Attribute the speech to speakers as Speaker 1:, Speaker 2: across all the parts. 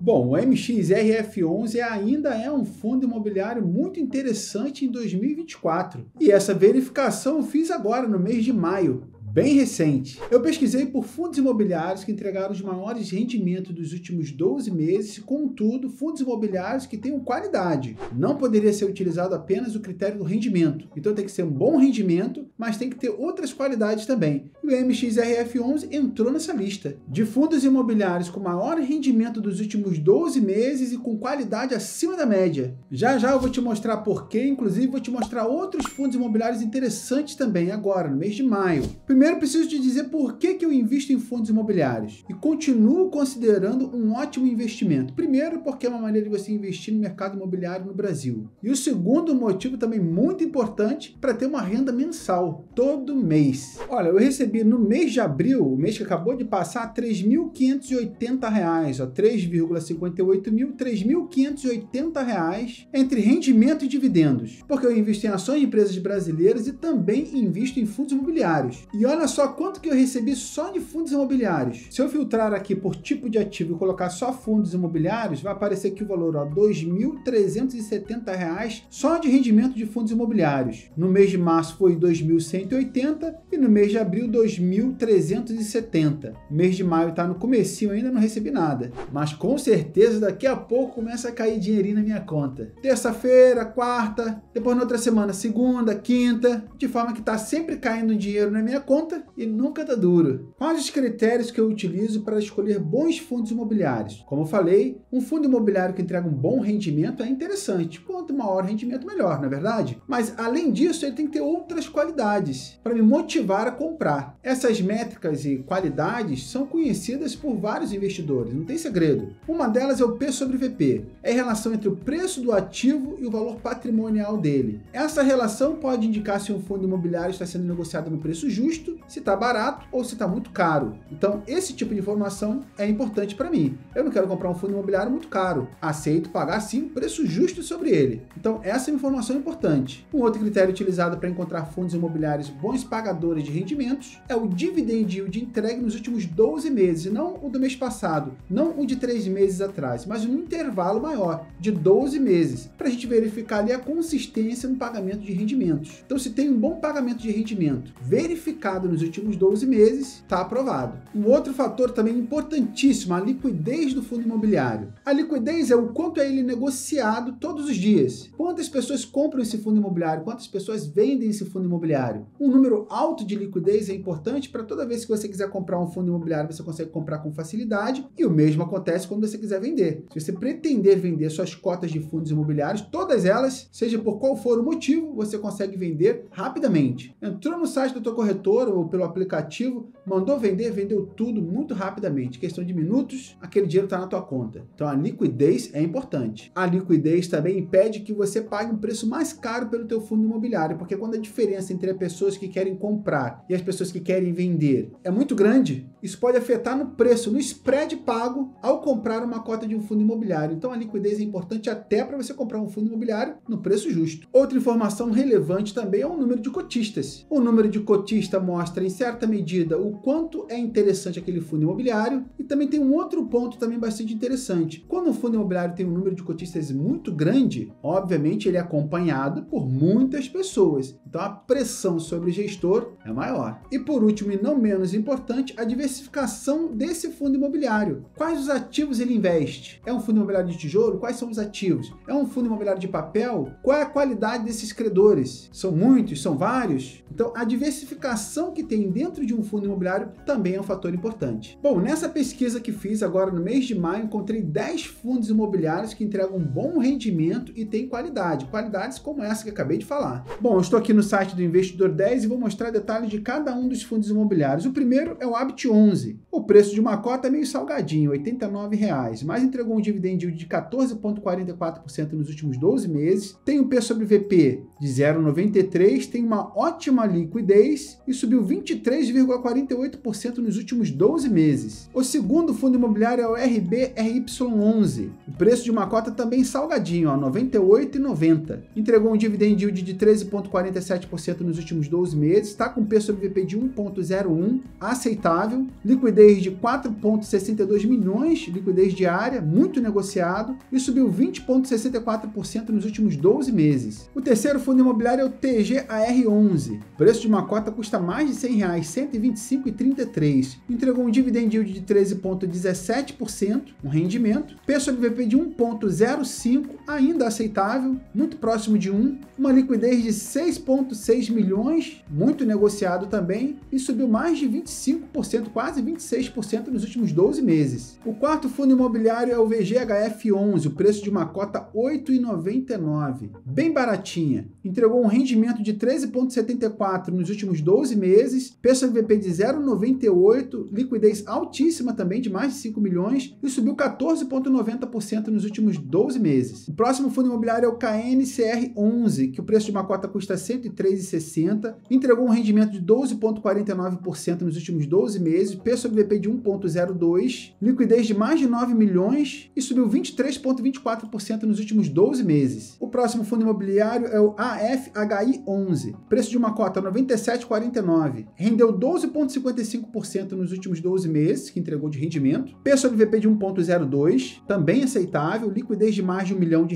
Speaker 1: Bom, o MXRF11 ainda é um fundo imobiliário muito interessante em 2024. E essa verificação eu fiz agora, no mês de maio. Bem recente. Eu pesquisei por fundos imobiliários que entregaram os maiores rendimentos dos últimos 12 meses, contudo, fundos imobiliários que tenham qualidade. Não poderia ser utilizado apenas o critério do rendimento. Então tem que ser um bom rendimento, mas tem que ter outras qualidades também. E o MXRF11 entrou nessa lista. De fundos imobiliários com maior rendimento dos últimos 12 meses e com qualidade acima da média. Já eu vou te mostrar porquê, inclusive vou te mostrar outros fundos imobiliários interessantes também agora, no mês de maio. Primeiro, preciso te dizer por que eu invisto em fundos imobiliários e continuo considerando um ótimo investimento. Primeiro, porque é uma maneira de você investir no mercado imobiliário no Brasil. E o segundo motivo também muito importante, para ter uma renda mensal, todo mês. Olha, eu recebi no mês de abril, o mês que acabou de passar, R$ 3.580, ó, 3,58 mil, R$ 3.580 entre rendimento e dividendos. Porque eu invisto em ações de empresas brasileiras e também invisto em fundos imobiliários. E olha só quanto que eu recebi só de fundos imobiliários. Se eu filtrar aqui por tipo de ativo e colocar só fundos imobiliários, vai aparecer aqui o valor, ó, R$ 2.370 só de rendimento de fundos imobiliários. No mês de março foi R$ 2.180 e no mês de abril R$ 2.370. Mês de maio está no comecinho, ainda não recebi nada. Mas com certeza daqui a pouco começa a cair dinheirinho na minha conta. Terça-feira, quarta, depois na outra semana, segunda, quinta, de forma que está sempre caindo dinheiro na minha conta e nunca tá duro. Quais os critérios que eu utilizo para escolher bons fundos imobiliários? Como eu falei, um fundo imobiliário que entrega um bom rendimento é interessante. Quanto maior rendimento, melhor, não é verdade? Mas, além disso, ele tem que ter outras qualidades para me motivar a comprar. Essas métricas e qualidades são conhecidas por vários investidores, não tem segredo. Uma delas é o P sobre VP. É a relação entre o preço do ativo e o valor patrimonial dele. Essa relação pode indicar se um fundo imobiliário está sendo negociado no preço justo, se está barato ou se está muito caro. Então, esse tipo de informação é importante para mim. Eu não quero comprar um fundo imobiliário muito caro. Aceito pagar, sim, um preço justo sobre ele. Então, essa informação é importante. Um outro critério utilizado para encontrar fundos imobiliários bons pagadores de rendimentos é o dividend yield entregue nos últimos 12 meses, e não o do mês passado, não o de 3 meses atrás, mas um intervalo maior, de 12 meses, para a gente verificar ali a consistência no pagamento de rendimentos. Então, se tem um bom pagamento de rendimento verificado nos últimos 12 meses, está aprovado. Um outro fator também importantíssimo, a liquidez do fundo imobiliário. A liquidez é o quanto é ele negociado todos os dias. Quantas pessoas compram esse fundo imobiliário, quantas pessoas vendem esse fundo imobiliário. Um número alto de liquidez é importante para toda vez que você quiser comprar um fundo imobiliário, você consegue comprar com facilidade, e o mesmo acontece quando você quiser vender. Se você pretender vender suas cotas de fundos imobiliários, todas elas, seja por qual for o motivo, você consegue vender rapidamente. Entrou no site do teu corretor ou pelo aplicativo, mandou vender, vendeu tudo muito rapidamente. Questão de minutos, aquele dinheiro está na tua conta. Então a liquidez é importante. A liquidez também impede que você pague um preço mais caro pelo teu fundo imobiliário, porque quando a diferença entre as pessoas que querem comprar e as pessoas que querem vender é muito grande, isso pode afetar no preço, no spread pago ao comprar uma cota de um fundo imobiliário. Então a liquidez é importante até para você comprar um fundo imobiliário no preço justo. Outra informação relevante também é o número de cotistas. O número de cotistas mostra em certa medida o quanto é interessante aquele fundo imobiliário, e também tem um outro ponto também bastante interessante. Quando um fundo imobiliário tem um número de cotistas muito grande, obviamente ele é acompanhado por muitas pessoas, então a pressão sobre o gestor é maior. E por último e não menos importante, a diversificação desse fundo imobiliário. Quais os ativos ele investe? É um fundo imobiliário de tijolo? Quais são os ativos? É um fundo imobiliário de papel? Qual é a qualidade desses credores? São muitos? São vários? Então a diversificação que tem dentro de um fundo imobiliário também é um fator importante. Bom, nessa pesquisa que fiz agora no mês de maio, encontrei 10 fundos imobiliários que entregam um bom rendimento e têm qualidade. Qualidades como essa que eu acabei de falar. Bom, eu estou aqui no site do Investidor 10 e vou mostrar detalhes de cada um dos fundos imobiliários. O primeiro é o Habitat 11. O preço de uma cota é meio salgadinho, R$ 89,00, mas entregou um dividend yield de 14,44% nos últimos 12 meses. Tem um P sobre VP de 0,93, tem uma ótima liquidez e subiu 23,48% nos últimos 12 meses. O segundo fundo imobiliário é o RBRY11. O preço de uma cota também salgadinho, R$ 98,90. Entregou um dividend yield de 13,47% nos últimos 12 meses, está com P sobre VP de 1,01, aceitável. Liquidez de 4,62 milhões, liquidez diária, muito negociado, e subiu 20,64% nos últimos 12 meses. O terceiro fundo imobiliário é o TGAR11. O preço de uma cota custa mais de R$ 100, R$ 125,33. Entregou um dividend yield de 13,17%, um rendimento. P sobre VP de 1,05, ainda aceitável, muito próximo de 1. Uma liquidez de 6,6 milhões, muito negociado também, e subiu mais de 25%, quase 26% nos últimos 12 meses. O quarto fundo imobiliário é o VGHF11, o preço de uma cota R$ 8,99, bem baratinha. Entregou um rendimento de 13,74 nos últimos 12 meses, P sobre VP de 0,98, liquidez altíssima também, de mais de 5 milhões, e subiu 14,90% nos últimos 12 meses. O próximo fundo imobiliário é o KNCR11, que o preço de uma cota custa R$ 103,60, entregou um rendimento de 12,49% nos últimos 12 meses, P sobre VP de 1,02, liquidez de mais de 9 milhões e subiu 23,24% nos últimos 12 meses. O próximo fundo imobiliário é o AFHI11, preço de uma cota R$ 97,49, rendeu 12,55% nos últimos 12 meses, que entregou de rendimento, P sobre VP de 1,02, também aceitável, liquidez de mais de R$ 1 milhão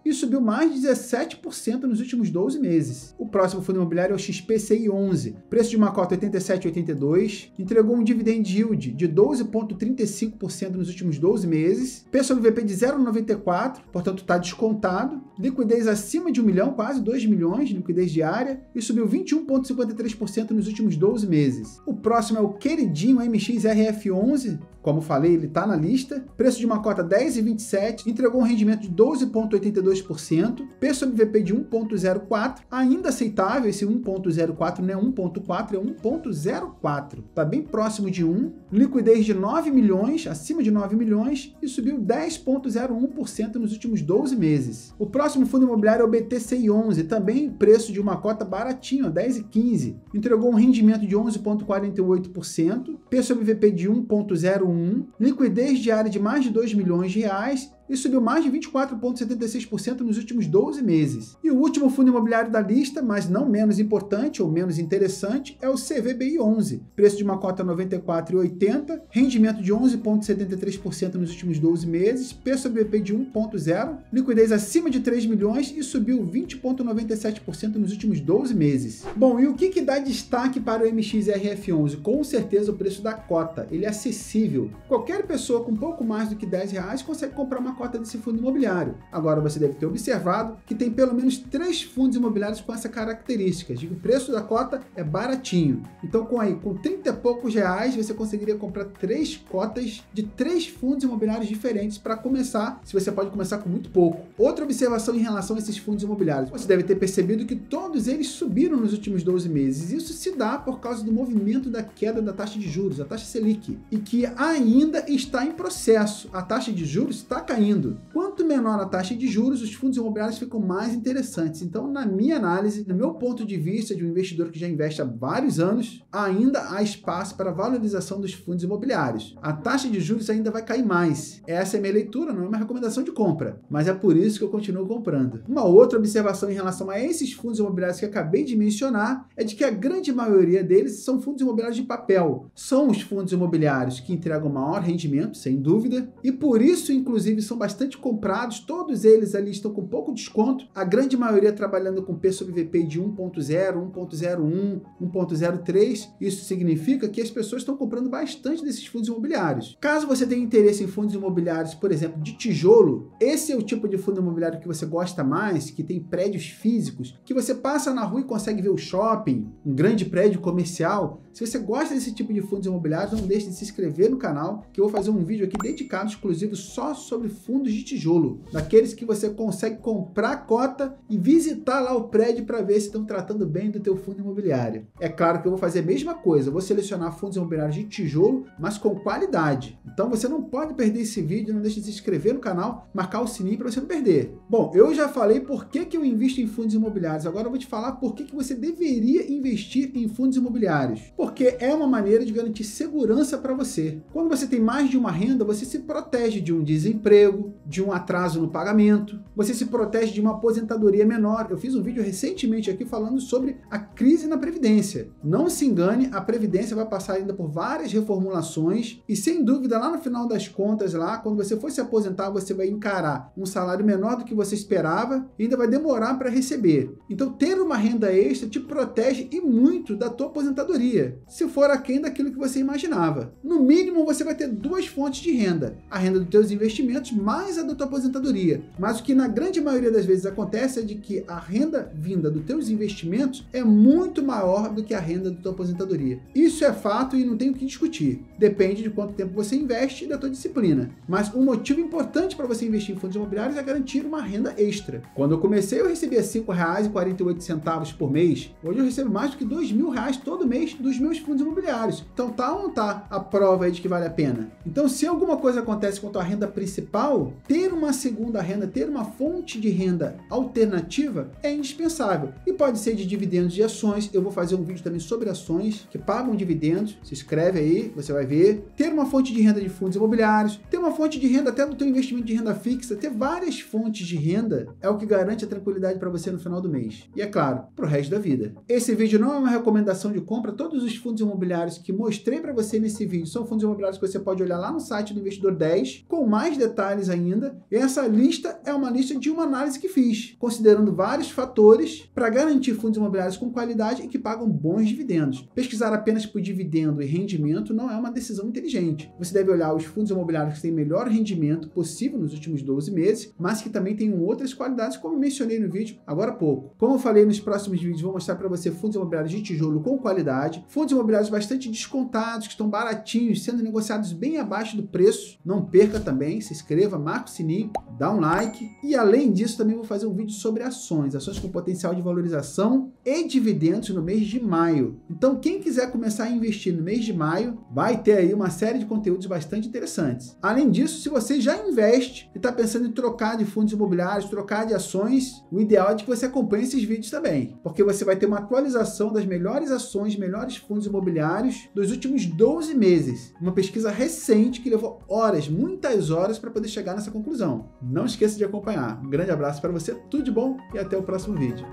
Speaker 1: e subiu mais de 17% nos últimos 12 meses. O próximo fundo imobiliário é o XPCI11, preço de uma cota R$ 87,82, entregou um dividend yield de 12,35% nos últimos 12 meses, P sobre VP de 0,94, portanto está descontado, liquidez acima de 1 milhão, quase 2 milhões de liquidez diária, e subiu 21,53% nos últimos 12 meses. O próximo é o queridinho MXRF11, como falei, ele está na lista, preço de uma cota R$ 10,27, entregou um rendimento de 12,82%, P sobre VP de 1,04, ainda aceitável, esse 1,04 não é 1,4, é 1,04, está bem próximo de 1, liquidez de 9 milhões, acima de 9 milhões, e subiu 10,01% nos últimos 12 meses. O próximo fundo imobiliário é o BTCI11, também preço de uma cota baratinho, R$ 10,15, entregou um rendimento de 11,48%, P sobre VP de 1,01, liquidez diária de mais de 2 milhões de reais e subiu mais de 24,76% nos últimos 12 meses. E o último fundo imobiliário da lista, mas não menos importante ou menos interessante, é o CVBI11, preço de uma cota R$ 94,80, rendimento de 11,73% nos últimos 12 meses, P sobre VP de 1,0, liquidez acima de 3 milhões e subiu 20,97% nos últimos 12 meses. Bom, e o que dá destaque para o MXRF11? Com certeza o preço da cota, ele é acessível. Qualquer pessoa com pouco mais do que R$10 consegue comprar uma cota desse fundo imobiliário. Agora você deve ter observado que tem pelo menos 3 fundos imobiliários com essa característica, de que o preço da cota é baratinho. Então com 30 e poucos reais você conseguiria comprar 3 cotas de 3 fundos imobiliários diferentes para começar, se você pode começar com muito pouco. Outra observação em relação a esses fundos imobiliários, você deve ter percebido que todos eles subiram nos últimos 12 meses. Isso se dá por causa do movimento da queda da taxa de juros, a taxa Selic, e que ainda está em processo. A taxa de juros está caindo. Quanto menor a taxa de juros, os fundos imobiliários ficam mais interessantes. Então, na minha análise, no meu ponto de vista de um investidor que já investe há vários anos, ainda há espaço para valorização dos fundos imobiliários. A taxa de juros ainda vai cair mais. Essa é a minha leitura, não é uma recomendação de compra, mas é por isso que eu continuo comprando. Uma outra observação em relação a esses fundos imobiliários que acabei de mencionar é de que a grande maioria deles são fundos imobiliários de papel. São os fundos imobiliários que entregam maior rendimento, sem dúvida, e por isso, inclusive, são bastante comprados. Todos eles ali estão com pouco desconto, a grande maioria trabalhando com P sobre VP de 1.0, 1.01, 1.03. Isso significa que as pessoas estão comprando bastante desses fundos imobiliários. Caso você tenha interesse em fundos imobiliários, por exemplo, de tijolo, esse é o tipo de fundo imobiliário que você gosta mais, que tem prédios físicos, que você passa na rua e consegue ver o shopping, um grande prédio comercial. Se você gosta desse tipo de fundos imobiliários, não deixe de se inscrever no canal, que eu vou fazer um vídeo aqui dedicado, exclusivo, só sobre fundos de tijolo, daqueles que você consegue comprar a cota e visitar lá o prédio para ver se estão tratando bem do teu fundo imobiliário. É claro que eu vou fazer a mesma coisa, eu vou selecionar fundos imobiliários de tijolo, mas com qualidade. Então você não pode perder esse vídeo, não deixe de se inscrever no canal, marcar o sininho para você não perder. Bom, eu já falei por que eu invisto em fundos imobiliários, agora eu vou te falar por que você deveria investir em fundos imobiliários. Por porque é uma maneira de garantir segurança para você. Quando você tem mais de uma renda, você se protege de um desemprego, de um atraso no pagamento, você se protege de uma aposentadoria menor. Eu fiz um vídeo recentemente aqui falando sobre a crise na Previdência. Não se engane, a Previdência vai passar ainda por várias reformulações e, sem dúvida, lá no final das contas, lá, quando você for se aposentar, você vai encarar um salário menor do que você esperava e ainda vai demorar para receber. Então, ter uma renda extra te protege e muito da tua aposentadoria, se for aquém daquilo que você imaginava. No mínimo, você vai ter duas fontes de renda, a renda dos teus investimentos mais a da tua aposentadoria. Mas o que na grande maioria das vezes acontece é de que a renda vinda dos teus investimentos é muito maior do que a renda da tua aposentadoria. Isso é fato e não tem o que discutir. Depende de quanto tempo você investe e da tua disciplina. Mas um motivo importante para você investir em fundos imobiliários é garantir uma renda extra. Quando eu comecei, eu recebia R$ 5,48 por mês. Hoje eu recebo mais do que R$ 2.000 todo mês dos meus fundos imobiliários. Então tá ou não tá a prova aí de que vale a pena? Então, se alguma coisa acontece com a tua renda principal, ter uma segunda renda, ter uma fonte de renda alternativa é indispensável. E pode ser de dividendos de ações. Eu vou fazer um vídeo também sobre ações que pagam dividendos. Se inscreve aí, você vai ver. Ter uma fonte de renda de fundos imobiliários, ter uma fonte de renda até do teu investimento de renda fixa, ter várias fontes de renda é o que garante a tranquilidade para você no final do mês. E é claro, para o resto da vida. Esse vídeo não é uma recomendação de compra. Todos os fundos imobiliários que mostrei para você nesse vídeo são fundos imobiliários que você pode olhar lá no site do Investidor 10, com mais detalhes ainda. E essa lista é uma lista de uma análise que fiz, considerando vários fatores para garantir fundos imobiliários com qualidade e que pagam bons dividendos. Pesquisar apenas por dividendo e rendimento não é uma decisão inteligente. Você deve olhar os fundos imobiliários que têm melhor rendimento possível nos últimos 12 meses, mas que também tenham outras qualidades, como eu mencionei no vídeo agora há pouco. Como eu falei nos próximos vídeos, vou mostrar para você fundos imobiliários de tijolo com qualidade, fundos imobiliários bastante descontados, que estão baratinhos, sendo negociados bem abaixo do preço. Não perca também, se inscreva, marca o sininho, dá um like. E além disso, também vou fazer um vídeo sobre ações com potencial de valorização e dividendos no mês de maio. Então, quem quiser começar a investir no mês de maio, vai ter aí uma série de conteúdos bastante interessantes. Além disso, se você já investe e está pensando em trocar de fundos imobiliários, trocar de ações, o ideal é que você acompanhe esses vídeos também, porque você vai ter uma atualização das melhores ações, melhores fundos imobiliários dos últimos 12 meses. Uma pesquisa recente que levou horas, muitas horas, para poder chegar nessa conclusão. Não esqueça de acompanhar. Um grande abraço para você, tudo de bom e até o próximo vídeo.